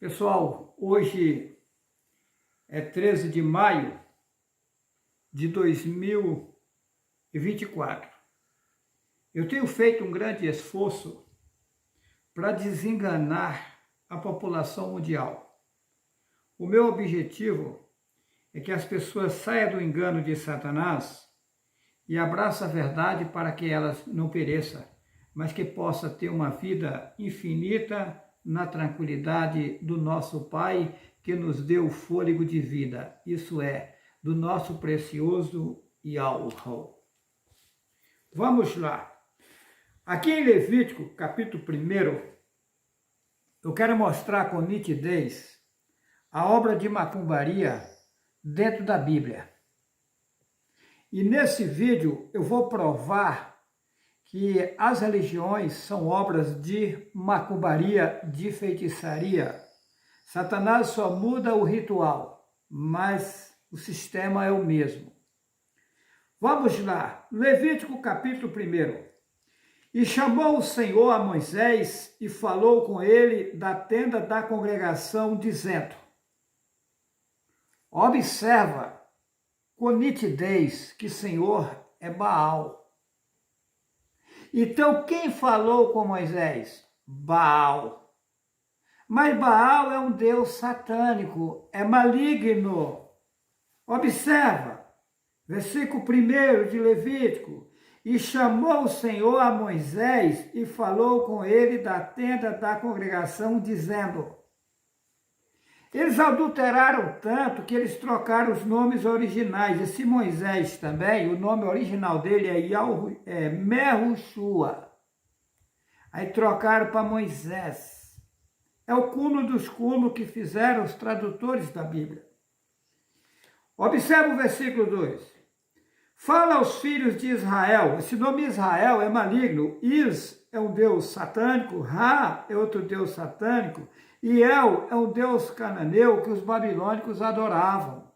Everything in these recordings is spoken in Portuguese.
Pessoal, hoje é 13 de maio de 2024. Eu tenho feito um grande esforço para desenganar a população mundial. O meu objetivo é que as pessoas saiam do engano de Satanás e abracem a verdade para que elas não pereçam, mas que possa ter uma vida infinita na tranquilidade do nosso Pai, que nos deu o fôlego de vida, isso é, do nosso precioso Yahuwah. Vamos lá. Aqui em Levítico, capítulo 1, eu quero mostrar com nitidez a obra de macumbaria dentro da Bíblia. E nesse vídeo eu vou provar que as religiões são obras de macumbaria, de feitiçaria. Satanás só muda o ritual, mas o sistema é o mesmo. Vamos lá, Levítico capítulo 1. E chamou o Senhor a Moisés e falou com ele da tenda da congregação, dizendo: observa com nitidez que Senhor é Baal. Então, quem falou com Moisés? Baal. Mas Baal é um deus satânico, é maligno. Observa, versículo 1 de Levítico. E chamou o Senhor a Moisés e falou com ele da tenda da congregação, dizendo: eles adulteraram tanto que eles trocaram os nomes originais. Esse Moisés também, o nome original dele é Merushua. Aí trocaram para Moisés. É o cúmulo dos cúmulos que fizeram os tradutores da Bíblia. Observa o versículo 2. Fala aos filhos de Israel. Esse nome Israel é maligno. Is é um deus satânico. Ra é outro deus satânico. E El é um deus cananeu que os babilônicos adoravam.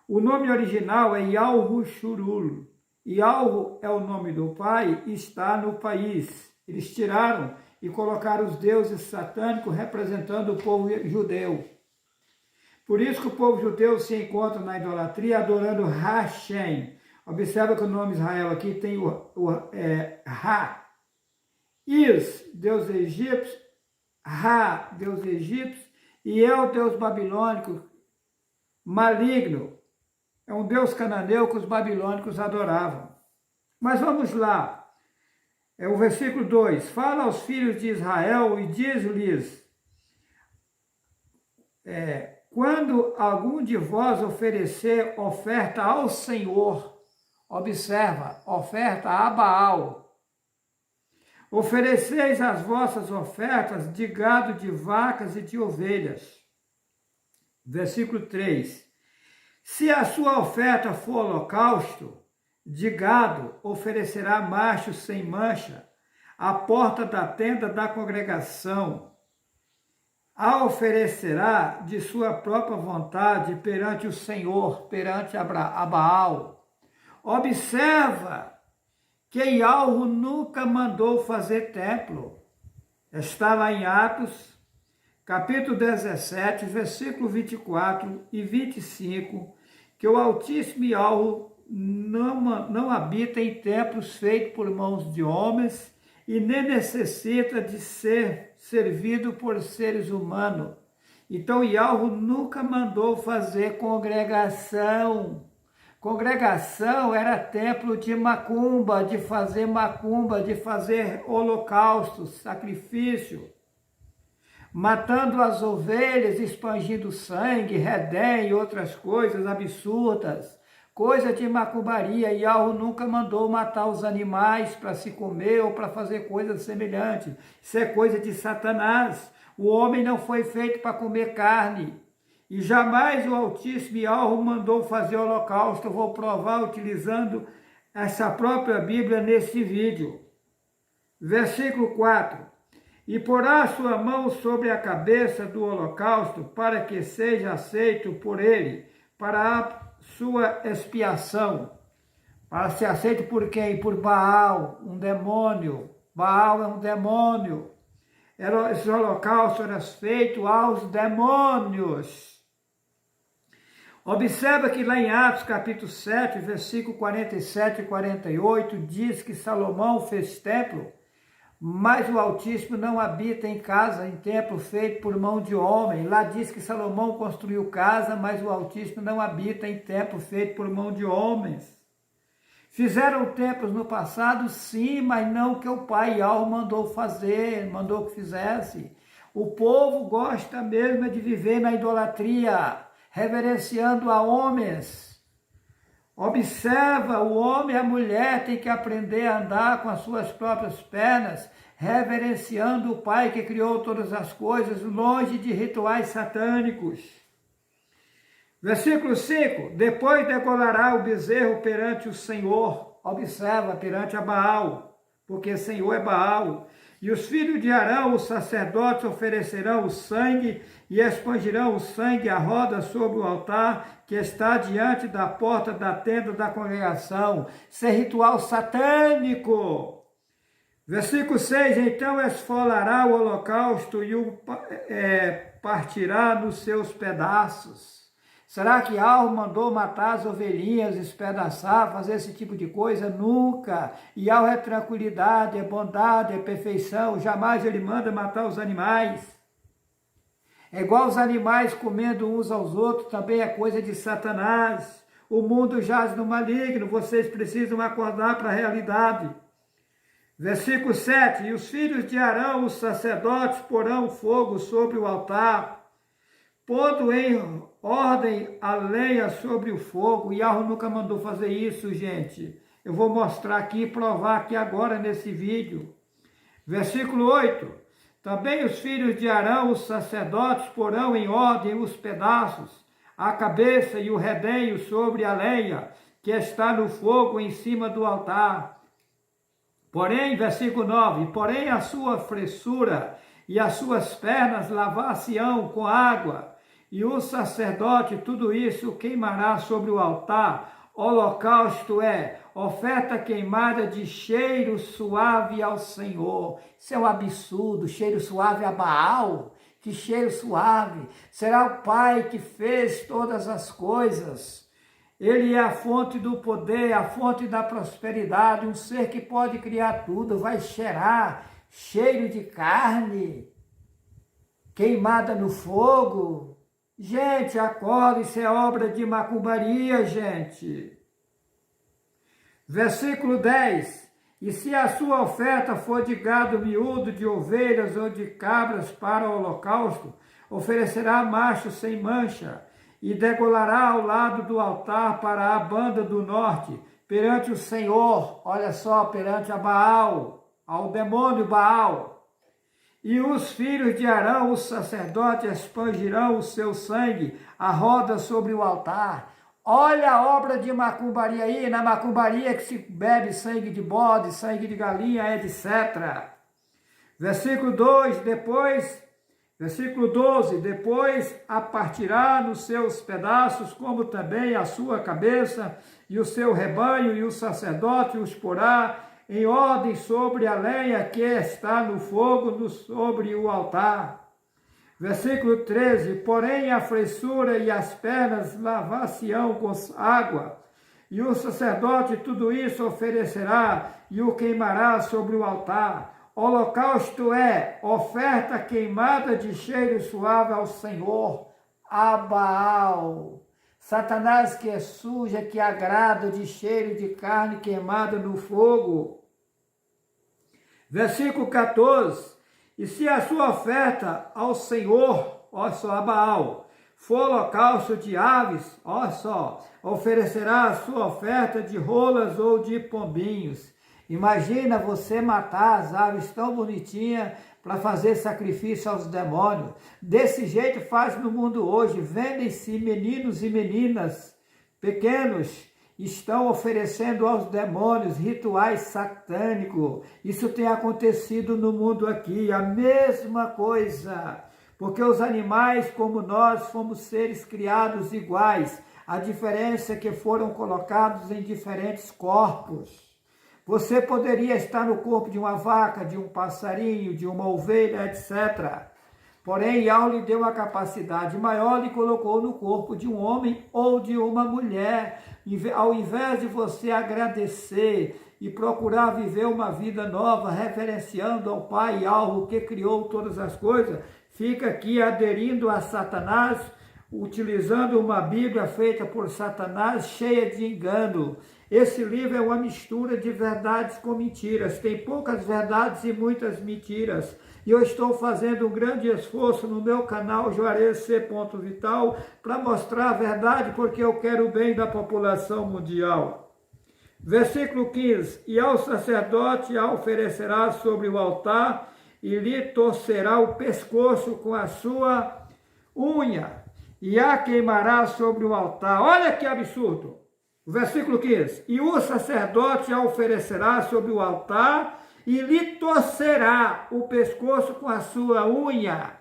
O nome original é Yahushurul. Yahu é o nome do pai e está no país. Eles tiraram e colocaram os deuses satânicos representando o povo judeu. Por isso que o povo judeu se encontra na idolatria adorando Hashem. Observa que o nome Israel aqui tem Ra. Is, deus egípcio. Ra, deus egípcio, e El, deus babilônico, maligno. É um deus cananeu que os babilônicos adoravam. Mas vamos lá. É o versículo 2. Fala aos filhos de Israel e diz-lhes: quando algum de vós oferecer oferta ao Senhor, observa, oferta a Baal, ofereceis as vossas ofertas de gado, de vacas e de ovelhas. Versículo 3. Se a sua oferta for holocausto, de gado, oferecerá macho sem mancha, à porta da tenda da congregação. A oferecerá de sua própria vontade perante o Senhor, perante a Baal. Observa que Yahu nunca mandou fazer templo. Está lá em Atos, capítulo 17, versículo 24 e 25, que o Altíssimo Yahu não habita em templos feitos por mãos de homens e nem necessita de ser servido por seres humanos. Então Yahu nunca mandou fazer congregação. Congregação era templo de macumba, de fazer holocaustos, sacrifício, matando as ovelhas, expandindo sangue, redém e outras coisas absurdas, coisa de macumbaria. Yahu nunca mandou matar os animais para se comer ou para fazer coisas semelhantes. Isso é coisa de Satanás. O homem não foi feito para comer carne. E jamais o Altíssimo Yahu mandou fazer holocausto. Eu vou provar utilizando essa própria Bíblia nesse vídeo. Versículo 4. E porá a sua mão sobre a cabeça do holocausto, para que seja aceito por ele, para a sua expiação. Para ser aceito por quem? Por Baal, um demônio. Baal é um demônio. Esse holocausto era feito aos demônios. Observa que lá em Atos capítulo 7, versículo 47 e 48, diz que Salomão fez templo, mas o Altíssimo não habita em casa, em templo feito por mão de homem. Lá diz que Salomão construiu casa, mas o Altíssimo não habita em templo feito por mão de homens. Fizeram templos no passado, sim, mas não o que o pai Yahweh mandou fazer, mandou que fizesse. O povo gosta mesmo de viver na idolatria, reverenciando a homens. Observa, o homem e a mulher têm que aprender a andar com as suas próprias pernas, reverenciando o Pai que criou todas as coisas, longe de rituais satânicos. Versículo 5, depois degolará o bezerro perante o Senhor, observa, perante a Baal, porque Senhor é Baal. E os filhos de Arão, os sacerdotes, oferecerão o sangue e expungirão o sangue à roda sobre o altar que está diante da porta da tenda da congregação. Isso é ritual satânico. Versículo 6, então esfolará o holocausto e o partirá nos seus pedaços. Será que Yahweh mandou matar as ovelhinhas, espedaçar, fazer esse tipo de coisa? Nunca. Yahweh é tranquilidade, é bondade, é perfeição. Jamais ele manda matar os animais. É igual os animais comendo uns aos outros, também é coisa de Satanás. O mundo jaz no maligno, vocês precisam acordar para a realidade. Versículo 7, e os filhos de Arão, os sacerdotes, porão fogo sobre o altar, pondo em ordem a lenha sobre o fogo. Yahweh nunca mandou fazer isso, gente. Eu vou mostrar aqui e provar aqui agora nesse vídeo. Versículo 8. Também os filhos de Arão, os sacerdotes, porão em ordem os pedaços, a cabeça e o redenho sobre a lenha, que está no fogo em cima do altar. Porém, versículo 9, porém a sua fressura e as suas pernas lavar-se-ão com água, e o sacerdote tudo isso queimará sobre o altar. Holocausto é oferta queimada de cheiro suave ao Senhor. Isso é um absurdo, cheiro suave a Baal. Que cheiro suave. Será o Pai que fez todas as coisas. Ele é a fonte do poder, a fonte da prosperidade, um ser que pode criar tudo. Vai cheirar cheiro de carne queimada no fogo. Gente, acorda, isso é obra de macumbaria, gente. Versículo 10. E se a sua oferta for de gado miúdo, de ovelhas ou de cabras para o holocausto, oferecerá macho sem mancha, e degolará ao lado do altar para a banda do norte, perante o Senhor, olha só, perante a Baal, ao demônio Baal. E os filhos de Arão, os sacerdotes, expungirão o seu sangue, a roda sobre o altar. Olha a obra de macumbaria aí, na macumbaria que se bebe sangue de bode, sangue de galinha, etc. Versículo 2, versículo 12, depois a partirá nos seus pedaços, como também a sua cabeça, e o seu rebanho, e o sacerdote os porá em ordem sobre a lenha que está no fogo, sobre o altar. Versículo 13, porém a fressura e as pernas lavar-se-ão com água, e o sacerdote tudo isso oferecerá, e o queimará sobre o altar. Holocausto é oferta queimada de cheiro suave ao Senhor, a Baal. Satanás que é suja, que agrada de cheiro de carne queimada no fogo. Versículo 14. E se a sua oferta ao Senhor, ó só, a Baal, for holocausto de aves, ó só, oferecerá a sua oferta de rolas ou de pombinhos. Imagina você matar as aves tão bonitinhas para fazer sacrifício aos demônios. Desse jeito faz no mundo hoje. Vendem-se meninos e meninas pequenos, estão oferecendo aos demônios rituais satânicos. Isso tem acontecido no mundo aqui, a mesma coisa. Porque os animais, como nós, fomos seres criados iguais. A diferença é que foram colocados em diferentes corpos. Você poderia estar no corpo de uma vaca, de um passarinho, de uma ovelha, etc. Porém, Yahweh lhe deu uma capacidade maior, lhe colocou no corpo de um homem ou de uma mulher. Ao invés de você agradecer e procurar viver uma vida nova, reverenciando ao Pai Yahweh que criou todas as coisas, fica aqui aderindo a Satanás, utilizando uma Bíblia feita por Satanás, cheia de engano. Esse livro é uma mistura de verdades com mentiras. Tem poucas verdades e muitas mentiras. E eu estou fazendo um grande esforço no meu canal Juarez C. Vital para mostrar a verdade, porque eu quero o bem da população mundial. Versículo 15. E ao sacerdote a oferecerá sobre o altar e lhe torcerá o pescoço com a sua unha e a queimará sobre o altar. Olha que absurdo! O versículo 15. E o sacerdote a oferecerá sobre o altar e lhe torcerá o pescoço com a sua unha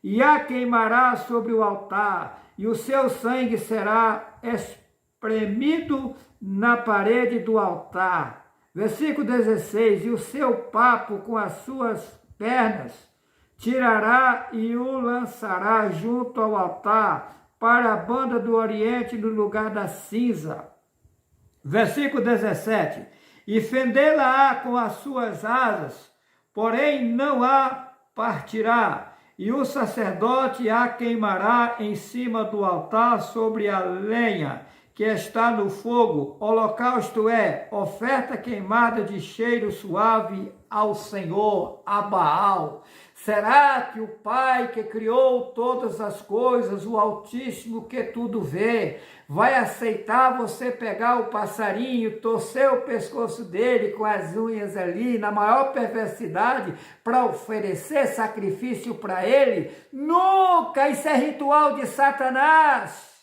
e a queimará sobre o altar, e o seu sangue será espremido na parede do altar. Versículo 16. E o seu papo com as suas pernas tirará e o lançará junto ao altar para a banda do oriente no lugar da cinza. Versículo 17. E fendê-la-á com as suas asas, porém não a partirá, e o sacerdote a queimará em cima do altar sobre a lenha que está no fogo. Holocausto é oferta queimada de cheiro suave ao Senhor, a Baal. Será que o Pai que criou todas as coisas, o Altíssimo que tudo vê, vai aceitar você pegar o passarinho, torcer o pescoço dele com as unhas ali, na maior perversidade, para oferecer sacrifício para ele? Nunca! Isso é ritual de Satanás.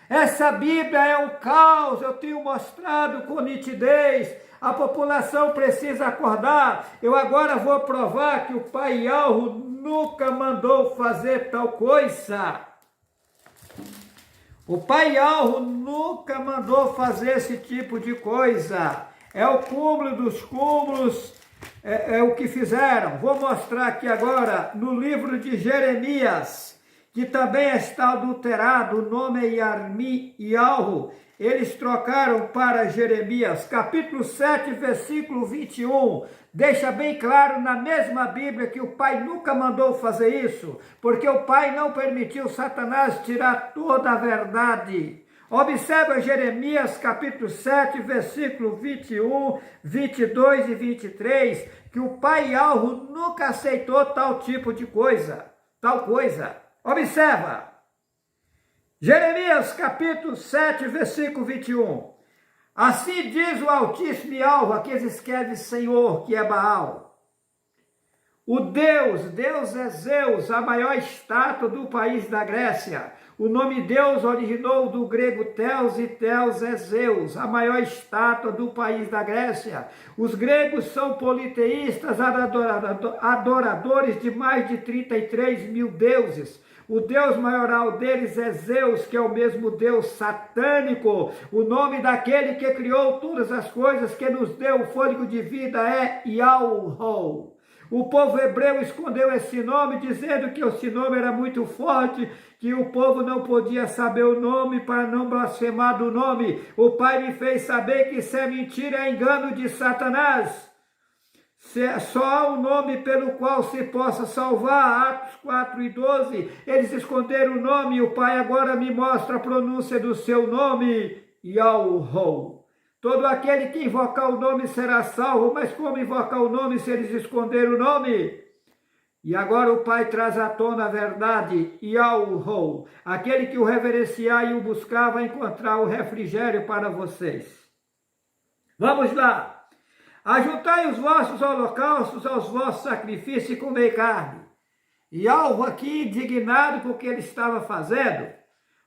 Essa Bíblia é um caos, eu tenho mostrado com nitidez. A população precisa acordar. Eu agora vou provar que o Pai Yahweh nunca mandou fazer tal coisa. O Pai Yahweh nunca mandou fazer esse tipo de coisa. É o cúmulo dos cúmulos, é o que fizeram. Vou mostrar aqui agora no livro de Jeremias, que também está adulterado, o nome é Yahweh. Eles trocaram para Jeremias, capítulo 7, versículo 21. Deixa bem claro na mesma Bíblia que o Pai nunca mandou fazer isso, porque o Pai não permitiu Satanás tirar toda a verdade. Observa Jeremias, capítulo 7, versículo 21, 22 e 23, que o Pai Yahweh nunca aceitou tal tipo de coisa, tal coisa. Observa. Jeremias capítulo 7, versículo 21. Assim diz o Altíssimo Yahweh, que escreve Senhor, que é Baal. O Deus é Zeus, a maior estátua do país da Grécia. O nome Deus originou do grego Theos e Theos é Zeus, a maior estátua do país da Grécia. Os gregos são politeístas, adoradores de mais de 33 mil deuses. O Deus maioral deles é Zeus, que é o mesmo Deus satânico. O nome daquele que criou todas as coisas, que nos deu o fôlego de vida é Yahweh. O povo hebreu escondeu esse nome, dizendo que esse nome era muito forte, que o povo não podia saber o nome para não blasfemar do nome. O Pai me fez saber que isso é mentira, é engano de Satanás. Só há um nome pelo qual se possa salvar, Atos 4 e 12, eles esconderam o nome, e o Pai agora me mostra a pronúncia do seu nome, Yahweh. Todo aquele que invocar o nome será salvo, mas como invocar o nome se eles esconderam o nome? E agora o Pai traz à tona a verdade, Yahweh. Aquele que o reverenciar e o buscar vai encontrar o refrigério para vocês. Vamos lá. Ajuntai os vossos holocaustos aos vossos sacrifícios e comei carne. E Yahweh aqui, indignado com o que ele estava fazendo,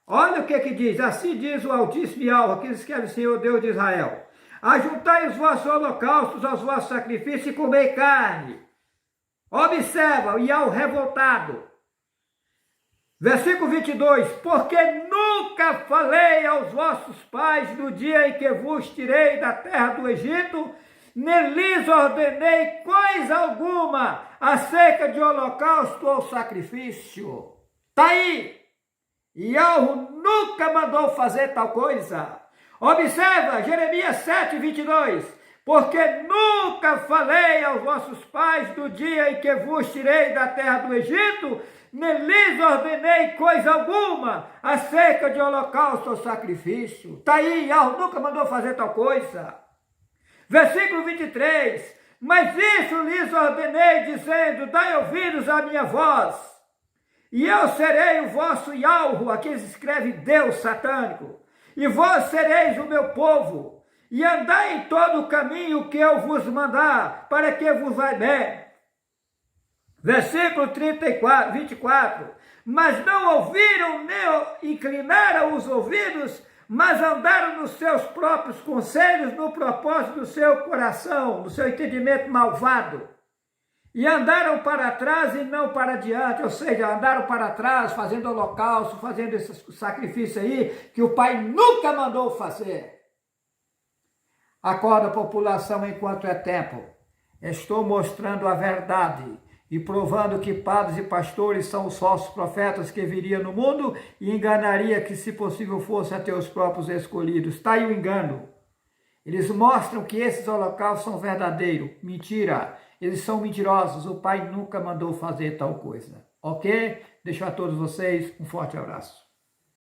olha o que diz, assim diz o Altíssimo Yahweh, que escreve Senhor Deus de Israel. Ajuntai os vossos holocaustos aos vossos sacrifícios e comei carne. Observa, o Yahweh revoltado. Versículo 22, porque nunca falei aos vossos pais no dia em que vos tirei da terra do Egito, nem lhes ordenei coisa alguma acerca de holocausto ou sacrifício. Está aí. Yahweh nunca mandou fazer tal coisa. Observa Jeremias 7, 22. Porque nunca falei aos vossos pais do dia em que vos tirei da terra do Egito, nem lhes ordenei coisa alguma acerca de holocausto ou sacrifício. Está aí, Yahweh nunca mandou fazer tal coisa. Versículo 23. Mas isso lhes ordenei, dizendo, dai ouvidos à minha voz, e eu serei o vosso Yahweh, aqui escreve Deus satânico, e vós sereis o meu povo, e andai em todo o caminho que eu vos mandar, para que vos vai bem. Versículo 24. Mas não ouviram nem inclinaram os ouvidos, mas andaram nos seus próprios conselhos, no propósito do seu coração, do seu entendimento malvado. E andaram para trás e não para diante, ou seja, andaram para trás, fazendo holocausto, fazendo esse sacrifício aí, que o Pai nunca mandou fazer. Acorda, população, enquanto é tempo. Estou mostrando a verdade e provando que padres e pastores são os falsos profetas que viriam no mundo e enganaria que, se possível, fosse até os próprios escolhidos. Está aí o engano. Eles mostram que esses holocaustos são verdadeiros. Mentira. Eles são mentirosos. O Pai nunca mandou fazer tal coisa. Ok? Deixo a todos vocês um forte abraço.